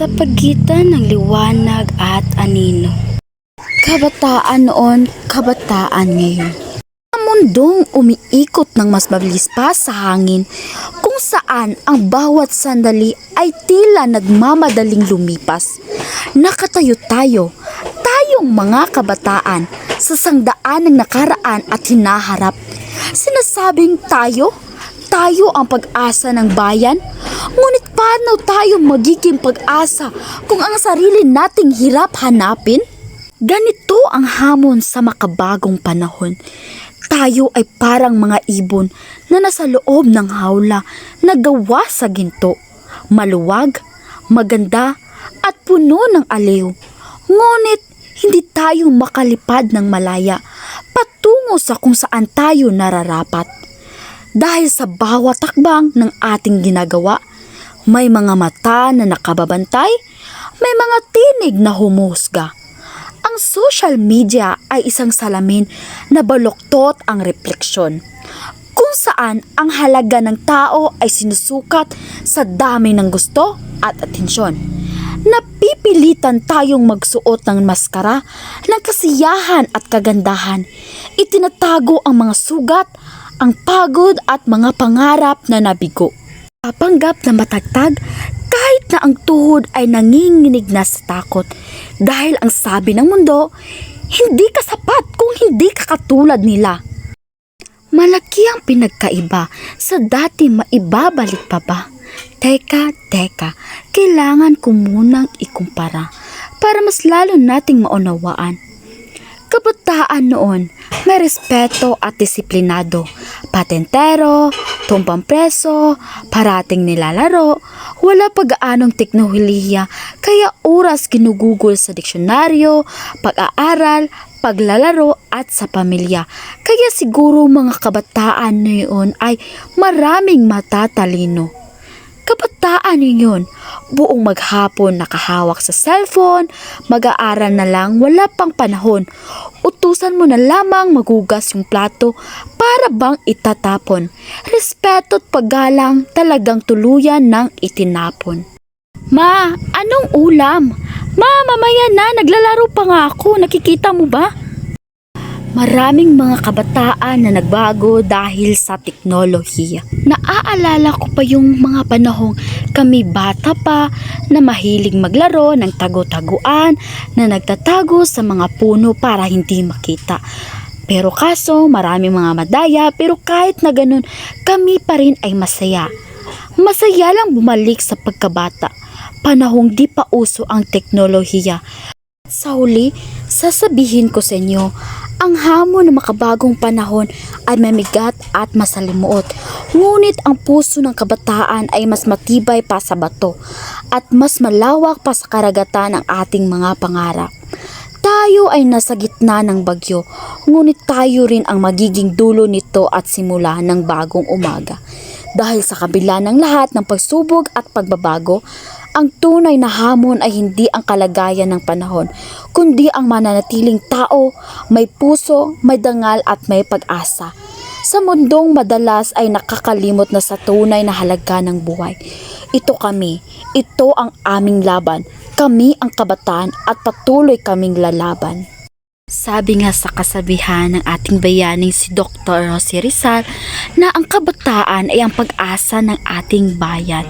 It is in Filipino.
Sa pagitan ng liwanag at anino. Kabataan noon, kabataan ngayon. Ang mundong umiikot ng mas mabilis pa sa hangin, kung saan ang bawat sandali ay tila nagmamadaling lumipas. Nakatayo tayo, tayong mga kabataan, sa sangdaan ng nakaraan at hinaharap. Sinasabing tayo ang pag-asa ng bayan. Ngunit paano tayo magiging pag-asa kung ang sarili nating hirap hanapin? Ganito ang hamon sa makabagong panahon. Tayo ay parang mga ibon na nasa loob ng hawla na gawa sa ginto. Maluwag, maganda at puno ng aliw. Ngunit hindi tayo makalipad ng malaya patungo sa kung saan tayo nararapat. Dahil sa bawat takbang ng ating ginagawa, may mga mata na nakababantay, may mga tinig na humusga. Ang social media ay isang salamin na baluktot ang refleksyon, kung saan ang halaga ng tao ay sinusukat sa dami ng gusto at atensyon. Napipilitan tayong magsuot ng maskara ng kasiyahan at kagandahan. Itinatago ang mga sugat, ang pagod at mga pangarap na nabigo. Papanggap na matatag kahit na ang tuhod ay nanginginig na sa takot. Dahil ang sabi ng mundo, hindi ka sapat kung hindi ka katulad nila. Malaki ang pinagkaiba sa dati, maibabalik pa ba? Teka, kailangan ko munang ikumpara para mas lalo nating maunawaan. Kabataan noon, may respeto at disiplinado. Patentero, tumpang preso, parating nilalaro, wala pag-aanong teknolohiya, kaya oras ginugugol sa diksyonaryo, pag-aaral, paglalaro at sa pamilya. Kaya siguro mga kabataan noon ay maraming matatalino. Kabataan yun, buong maghapon nakahawak sa cellphone, mag-aaral na lang, wala pang panahon. Utusan mo na lamang magugas yung plato para bang itatapon. Respeto at paggalang talagang tuluyan ng itinapon. Ma, anong ulam? Ma, mamaya na, naglalaro pa nga ako, nakikita mo ba? Maraming mga kabataan na nagbago dahil sa teknolohiya. Naaalala ko pa yung mga panahong kami bata pa na mahilig maglaro ng tago-taguan na nagtatago sa mga puno para hindi makita. Pero kaso maraming mga madaya, pero kahit na ganun kami pa rin ay masaya. Masaya lang bumalik sa pagkabata, panahong di pa uso ang teknolohiya. Sa huli, sasabihin ko sa inyo, ang hamon ng makabagong panahon ay mamigat at masalimuot. Ngunit ang puso ng kabataan ay mas matibay pa sa bato at mas malawak pa sa karagatan ng ating mga pangarap. Tayo ay nasa gitna ng bagyo, ngunit tayo rin ang magiging dulo nito at simula ng bagong umaga. Dahil sa kabila ng lahat ng pagsubok at pagbabago, ang tunay na hamon ay hindi ang kalagayan ng panahon, kundi ang mananatiling tao, may puso, may dangal at may pag-asa. Sa mundong madalas ay nakakalimot na sa tunay na halaga ng buhay. Ito kami, ito ang aming laban, kami ang kabataan at patuloy kaming lalaban. Sabi nga sa kasabihan ng ating bayaning si Dr. Rosie Rizal na ang kabataan ay ang pag-asa ng ating bayan.